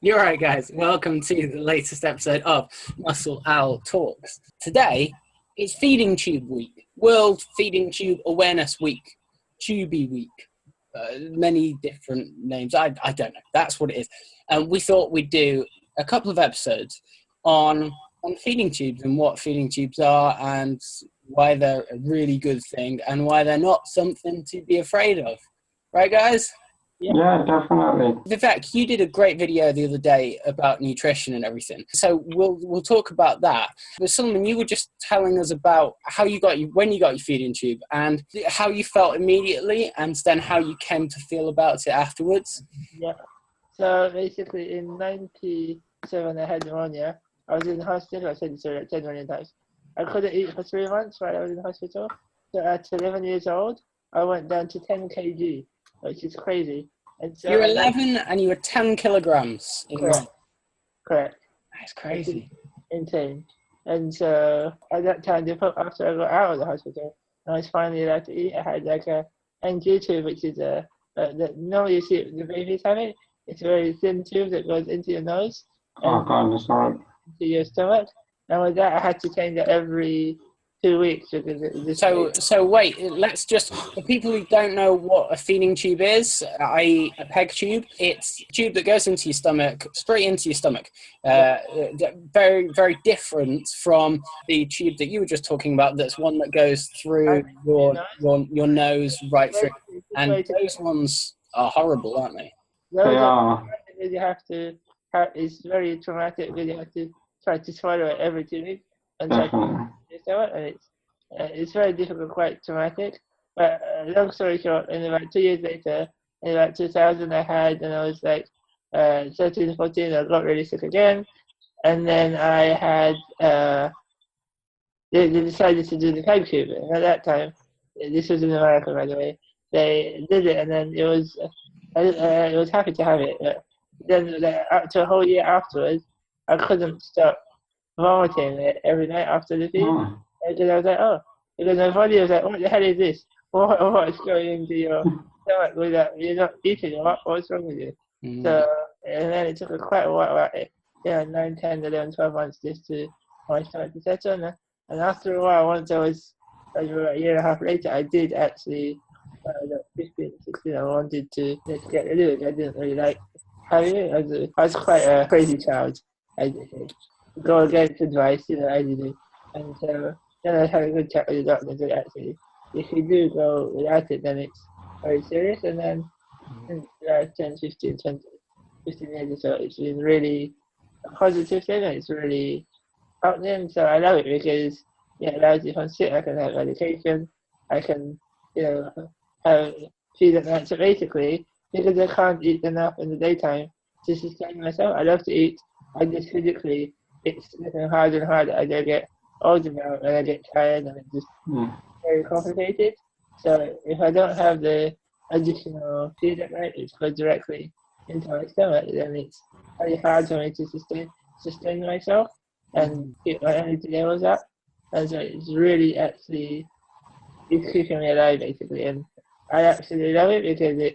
You're right, guys. Welcome to the latest episode of Muscle Owl Talks. Today, it's Feeding Tube Week, World Feeding Tube Awareness Week, Tubey Week, many different names. I don't know. That's what it is. And we thought we'd do a couple of episodes on feeding tubes and what feeding tubes are and why they're a really good thing and why they're not something to be afraid of. Right, guys? Yeah, definitely. Vivek, you did a great video the other day about nutrition and everything. So we'll talk about that. But Sulaiman, you were just telling us about when you got your feeding tube and how you felt immediately and then how you came to feel about it afterwards. Yeah. So basically in 97 I had pneumonia. I was in the hospital, I said it 10 million times. I couldn't eat for 3 months while I was in the hospital. So at 11 years old, I went down to 10 kg, which is crazy. And so You're 11 and you were 10 kilograms. Correct. That's crazy. Insane. And so at that time, after I got out of the hospital, I was finally allowed to eat. I had like a NG tube, which is normally you see the babies have it. It's a very thin tube that goes into your nose. Oh, God, that's right. To your stomach. And with that, I had to change it every 2 weeks. Because So wait, let's just, for people who don't know what a feeding tube is, i.e. a peg tube, it's a tube that goes into your stomach, straight into your stomach. Very, very different from the tube that you were just talking about, that's one that goes through your nose right through. And those ones are horrible, aren't they? They are. You have to it's very traumatic because you have to try to swallow it every 2 weeks and try to swallow it, and it's very difficult, quite traumatic. But long story short, in about 2 years later, in about 2000, I had, and I was like 13, 14, I got really sick again, and then I had they decided to do the peg tube, and at that time, this was in America, by the way, they did it, and then it was I was happy to have it. But then up to a whole year afterwards, I couldn't stop vomiting it every night after the feed. Because I was like, because my body was like, what the hell is this? What's going into your stomach with that? You're not eating, what's wrong with you? So, and then it took quite a while, 9, 10, 11, 12 months just to my stomach to settle. And after a while, once I was a year and a half later, I did actually, 15, 16, I wanted to just get rid of it. I didn't really like having it. I was quite a crazy child. I go against advice, as you do. And so then I had a good chat with the doctor and said, actually, if you do go without it, then it's very serious. And then since 10, 15, 20, 15 years or so, it's been really a positive thing, and it's really helped me. And so I love it because it allows you, if I'm sick, I can have medication, I can, have feed at night. So basically, because I can't eat enough in the daytime to sustain myself, I love to eat. I just physically, it's getting harder and harder as I get older now, and I get tired, and it's just very complicated. So if I don't have the additional feed at night, which goes directly into my stomach, then it's very hard for me to sustain myself and keep my energy levels up. And so it's really actually, it's keeping me alive basically. And I absolutely love it because it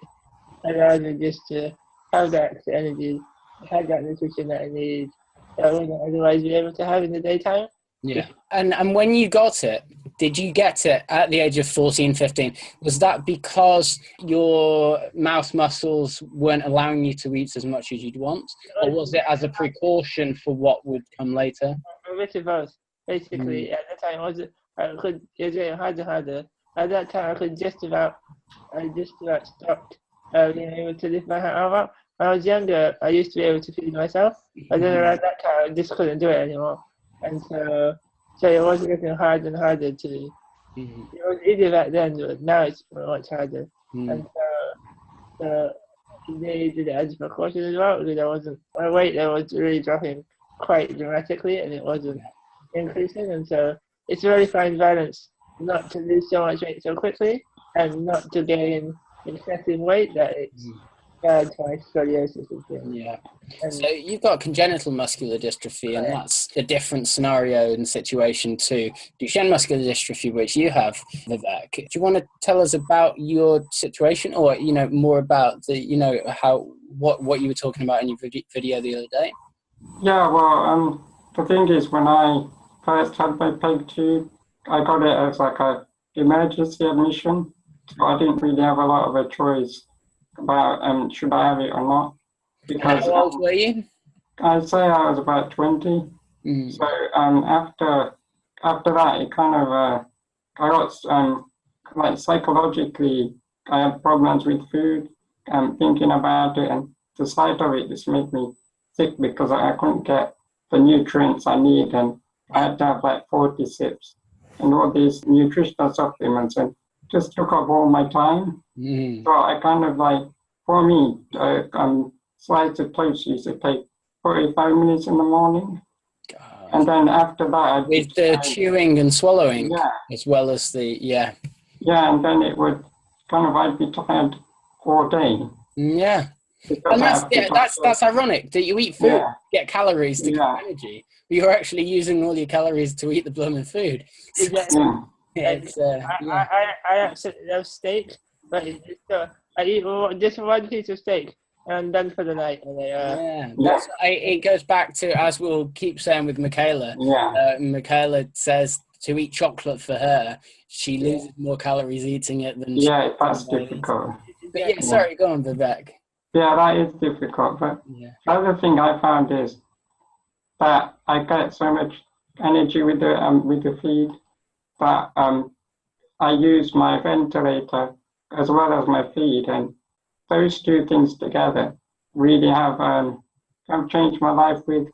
allows me just to have that extra energy, have that nutrition that I need, that I wouldn't otherwise be able to have in the daytime. Yeah. And when you got it, did you get it at the age of 14, 15? Was that because your mouth muscles weren't allowing you to eat as much as you'd want? Or was it as a precaution for what would come later? A bit of both. Basically, at that time, it was getting harder and harder. At that time, I just about stopped being able to lift my hand up. When I was younger, I used to be able to feed myself, but then around that time, I just couldn't do it anymore. And so it was getting harder and harder to. It was easier back then, but now it's much harder. And so they did it as a precaution as well, because my weight was really dropping quite dramatically, and it wasn't increasing. And so it's a very fine balance not to lose so much weight so quickly, and not to gain excessive weight that twice scoliosis again. Yeah. And So you've got congenital muscular dystrophy, and that's a different scenario and situation to Duchenne muscular dystrophy, which you have, Vivek. Do you want to tell us about your situation, or more about the what you were talking about in your video the other day? Yeah, well, the thing is, when I first had my peg tube, I got it as like a emergency admission, so I didn't really have a lot of a choice about should I have it or not. Because How old were you? I'd say I was about 20. Mm. So after that, it kind of I got like psychologically, I had problems with food and thinking about it, and the sight of it just made me sick because I couldn't get the nutrients I need, and I had to have like 40 sips and all these nutritional supplements, and just took up all my time. Mm. So I kind of like, for me, slice of toast used to take 45 minutes in the morning. God. And then after that, with the chewing and swallowing, yeah, as well as the yeah, and then it would I'd be tired all day. Yeah, and that's ironic that you eat food, get calories to get energy, but you're actually using all your calories to eat the blooming food. exactly. I absolutely love steak, but I eat just one piece of steak and I'm done for the night. And it goes back to, as we'll keep saying with Michaela. Michaela says to eat chocolate for her, she loses more calories eating it than that's difficult. But sorry, go on, Vivek. Yeah, that is difficult. But the other thing I found is that I get so much energy with the feed that I use my ventilator as well as my feed, and those two things together really have changed my life with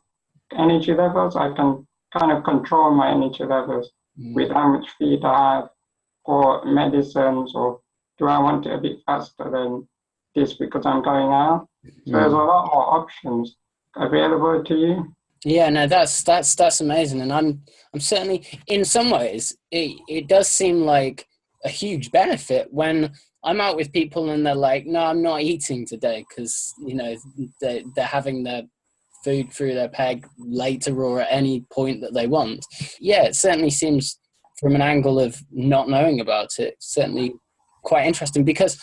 energy levels. I can kind of control my energy levels with how much feed I have, or medicines, or do I want it a bit faster than this because I'm going out? So there's a lot more options available to you. Yeah, no, that's amazing, and I'm certainly, in some ways, it does seem like a huge benefit when I'm out with people and they're like, no, I'm not eating today because they're having their food through their peg later or at any point that they want. Yeah, it certainly seems, from an angle of not knowing about it, certainly quite interesting, because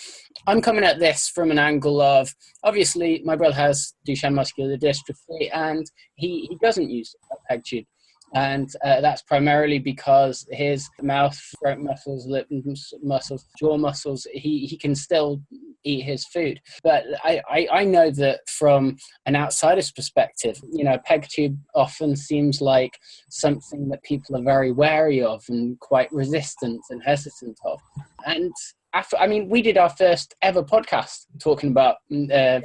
I'm coming at this from an angle of, obviously, my brother has Duchenne muscular dystrophy and he doesn't use a peg tube. And that's primarily because his mouth, throat muscles, lip muscles, jaw muscles, he can still eat his food. But I know that from an outsider's perspective, a peg tube often seems like something that people are very wary of and quite resistant and hesitant of. And we did our first ever podcast talking about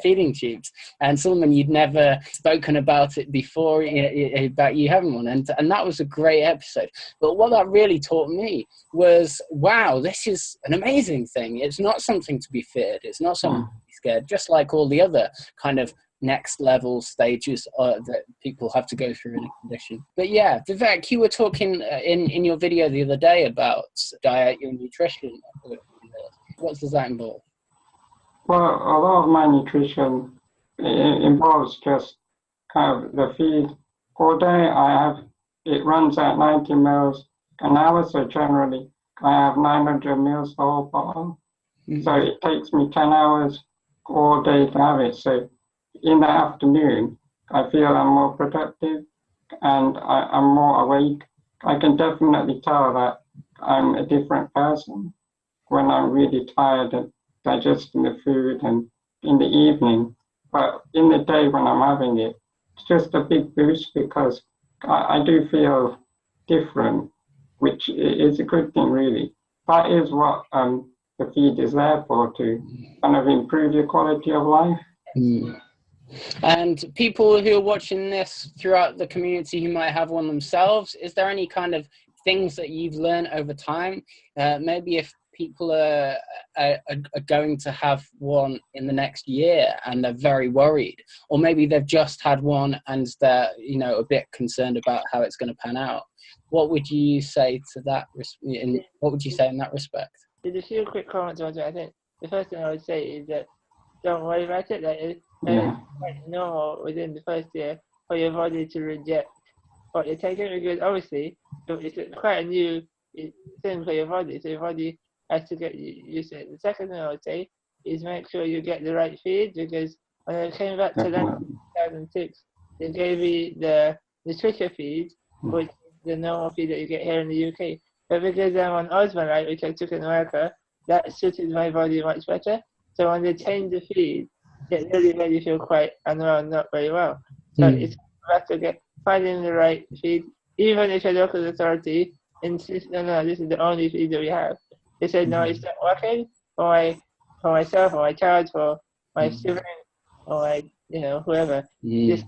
feeding tubes, and Sulaiman, you'd never spoken about it before, about you having one, and that was a great episode. But what that really taught me was, wow, this is an amazing thing. It's not something to be feared. It's not something to be scared, just like all the other kind of next level stages that people have to go through in a condition. But yeah, Vivek, you were talking in your video the other day about diet and nutrition. What does that involve? Well, a lot of my nutrition involves just kind of the feed. For a day, it runs at 90 mils an hour, so generally I have 900 mils the whole bottle. So it takes me 10 hours all day to have it. So in the afternoon, I feel I'm more productive and I'm more awake. I can definitely tell that I'm a different person when I'm really tired and digesting the food, and in the evening. But in the day when I'm having it, it's just a big boost because I do feel different, which is a good thing, really. That is what the feed is there for, to kind of improve your quality of life. And people who are watching this throughout the community who might have one themselves, is there any kind of things that you've learned over time? Maybe if people are going to have one in the next year and they're very worried, or maybe they've just had one and they're a bit concerned about how it's going to pan out, what would you say to that? What would you say in that respect? There's a few quick comments on it. I think the first thing I would say is that don't worry about it. It's quite normal within the first year for your body to reject what you're taking, because obviously it's quite a new thing for your body, so your body has to get used to it. The second thing I would say is make sure you get the right feed, because when I came back to London in 2006, they gave me the nutrition feed, which is the normal feed that you get here in the UK. But because I'm on Osmolite, which I took in America, that suited my body much better. So when they changed the feed, it really made you feel quite unwell, not very well. So it's about to finding the right feed, even if your local authority insists, no, this is the only feed that we have. They said, no, it's not working for myself, for my child, for my sibling, or my, whoever. Just,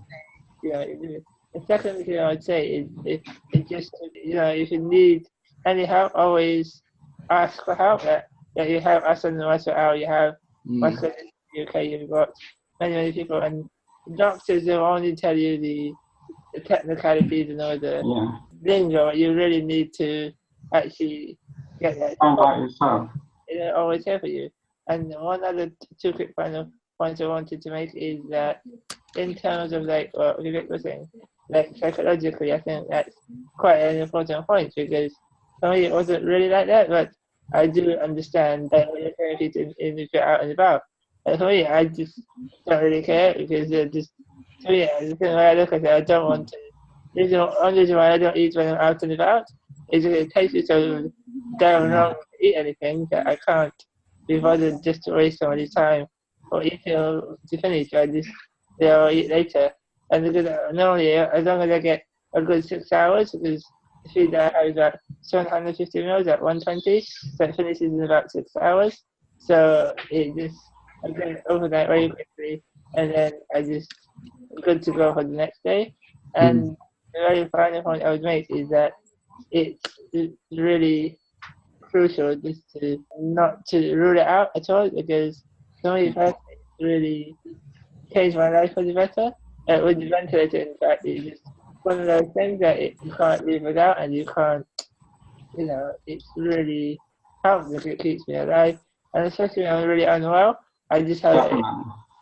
the second thing I would say is just, if you need any help, always ask for help. That you have us on the Muscle Hour, you have Muscular in the UK, you've got many people, and doctors will only tell you the technicalities and all the lingo. You really need to actually get that support. Yourself. It'll always help you. And one other two quick final points I wanted to make is that in terms of like what Vivek was saying, like psychologically, I think that's quite an important point, because for me it wasn't really like that, but I do understand that when you're if you're out and about. And for me, I just don't really care, because just to me, the thing when I look at it, I don't want to. There's the only reason why I don't eat when I'm out and about is that it takes me so damn long to eat anything that I can't be bothered just to waste somebody's time or eat till to finish. I just I'll eat later. And because normally, as long as I get a good 6 hours, because the food that I have is about 750 meals at 120, so it finishes in about 6 hours. So I get overnight very quickly, and then I just good to go for the next day. And the very final point I would make is that it's really crucial just to not to rule it out at all, because so many first really changed my life for the better. With the ventilator, in fact, it's just one of those things that you can't live without, and you can't, it's really helps, it keeps me alive. And especially when I'm really unwell, I just have it.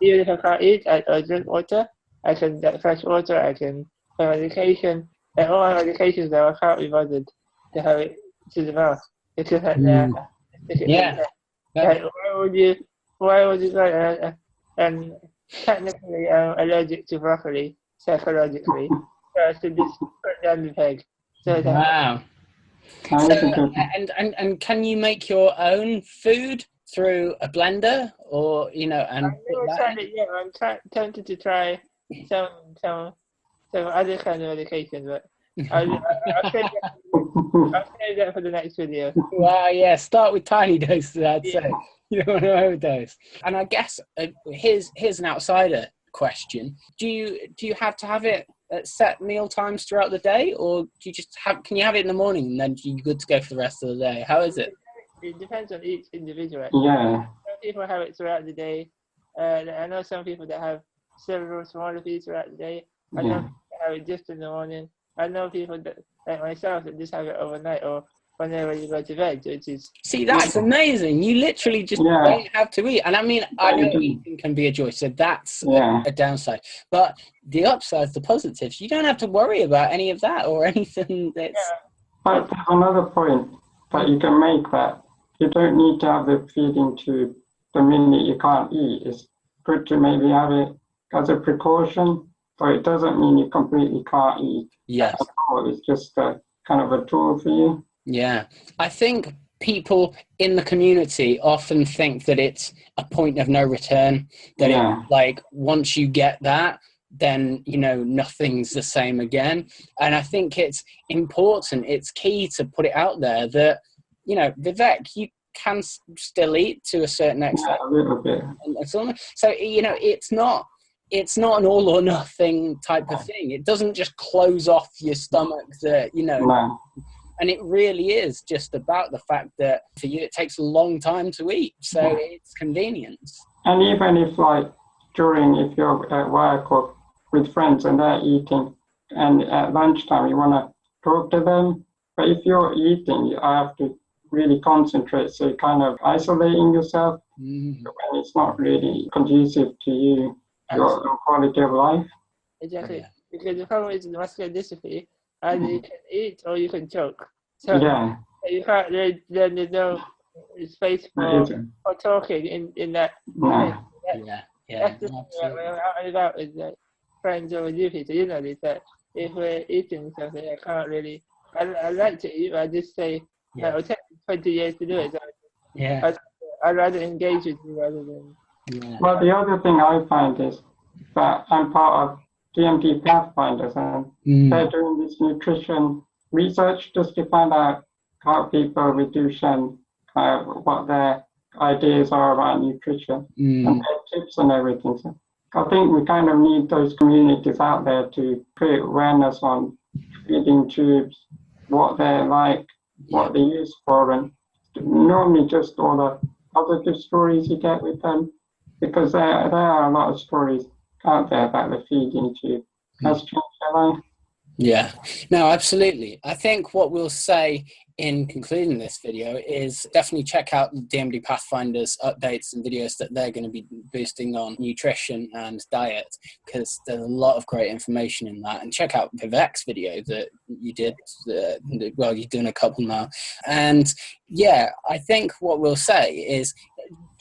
Even if I can't eat, I drink water. I can get fresh water, I can have medication. And all my medications, though, I can't be bothered to have it to the mouth. Because why would you go, and technically I'm allergic to broccoli, psychologically. So I should just put it down the peg. So wow. So, and can you make your own food through a blender, or and I've never tried it yet. I'm tempted to try some other kind of medication, but I'll save that for the next video. Wow, yeah. Start with tiny doses, I'd say. You don't want to overdose. And I guess here's an outsider question: Do you have to have it at set meal times throughout the day, or do you just can you have it in the morning and then you're good to go for the rest of the day? How is it? It depends on each individual. Yeah. Some people have it throughout the day. I know some people that have several smaller feeds throughout the day. I know people that have it just in the morning. I know people that, like myself, that just have it overnight or whenever you go to bed, which is... See, that's amazing. You literally just don't have to eat. And I mean, I know eating can be a joy, so that's a downside. But the upsides, the positives, you don't have to worry about any of that or anything that's... But there's another point that you can make, that you don't need to have the feeding tube the minute you can't eat. It's good to maybe have it as a precaution, but it doesn't mean you completely can't eat. Yes. It's just kind of a tool for you. Yeah. I think people in the community often think that it's a point of no return, that it's like once you get that, then, nothing's the same again. And I think it's important, it's key to put it out there that, Vivek, you can still eat to a certain extent. Yeah, a little bit. So, it's not an all or nothing type of thing. It doesn't just close off your stomach that, No. And it really is just about the fact that for you, it takes a long time to eat. So it's convenience. And even if if you're at work or with friends and they're eating and at lunchtime, you want to talk to them. But if you're eating, you have to really concentrate. So you're kind of isolating yourself. Mm. when it's not really conducive to you, your quality of life. Exactly. Yeah. Because the problem is the muscular dystrophy, either you can eat or you can choke. So Yeah, you can't really, then there's no space it for isn't. talking in that No. space. Yeah. That's the thing that Absolutely. we're out and about with friends or with you people. You know this, that if we're eating something, I can't really. I like to eat, but I just say no. It'll take me 20 years to do it. So Yeah. I'd rather engage with you rather than. Yeah. Well, the other thing I find is that I'm part of DMD Pathfinders, and they're doing this nutrition research just to find out how people with Duchenne, what their ideas are about nutrition and their tips and everything. So I think we kind of need those communities out there to create awareness on feeding tubes, what they're like, what they're used for, and normally just all the positive stories you get with them, because there are a lot of stories out there about the feeding tube. That's changed their life. Yeah, no, absolutely. I think what we'll say in concluding this video is definitely check out the DMD Pathfinders updates and videos that they're going to be boosting on nutrition and diet, because there's a lot of great information in that. And check out Vivek's video that you did. Well, you're doing a couple now. And yeah, I think what we'll say is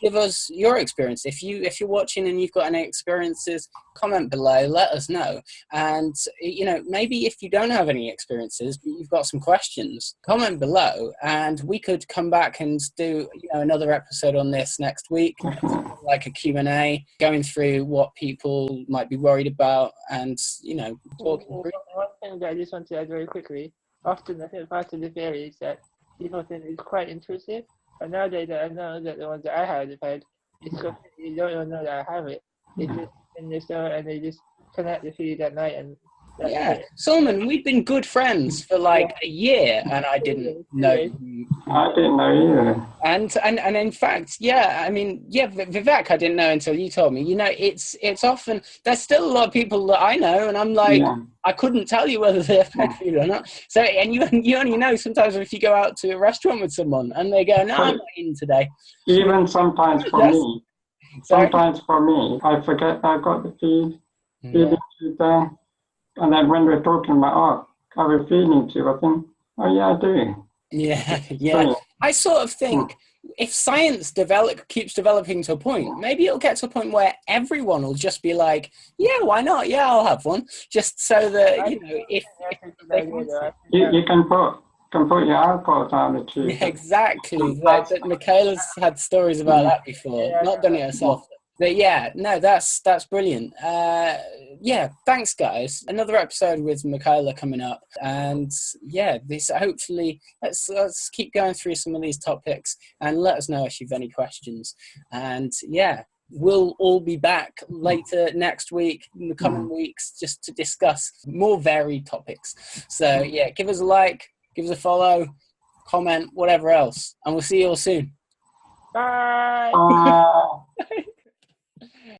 give us your experience. If you're watching and you've got any experiences, comment below, let us know. And maybe if you don't have any experiences but you've got some questions, comment below and we could come back and do another episode on this next week, like a Q&A, going through what people might be worried about and talking through. One thing that I just want to add very quickly, often I think part of the theory is that people think it's quite intrusive. But nowadays, I know that the ones that I have had, it's completely, you don't even know that I have it. It's just in the store and they just connect the feed at night and that's it. Sulaiman, we've been good friends for like a year and I didn't know you. I didn't know either. And in fact, Vivek, I didn't know until you told me. It's often, there's still a lot of people that I know and I'm like, I couldn't tell you whether they're fed food or not. So, and you only know sometimes if you go out to a restaurant with someone and they go, no, I'm not in today. Even sometimes for me, I forget I got the feeding tube there. And then when we're talking about, are we feeding tube, I think, oh yeah, I do. Yeah. I sort of think if science keeps developing to a point, maybe it'll get to a point where everyone will just be like, yeah, why not? Yeah, I'll have one. Just so that, if you can put your alcohol down the tube. Yeah, exactly. That Michaela's had stories about that before. Not done it herself. But yeah, no, that's brilliant. Thanks guys. Another episode with Michaela coming up, and this hopefully let's keep going through some of these topics and let us know if you've any questions. And we'll all be back later next week, in the coming weeks, just to discuss more varied topics. So give us a like, give us a follow, comment, whatever else, and we'll see you all soon. Bye.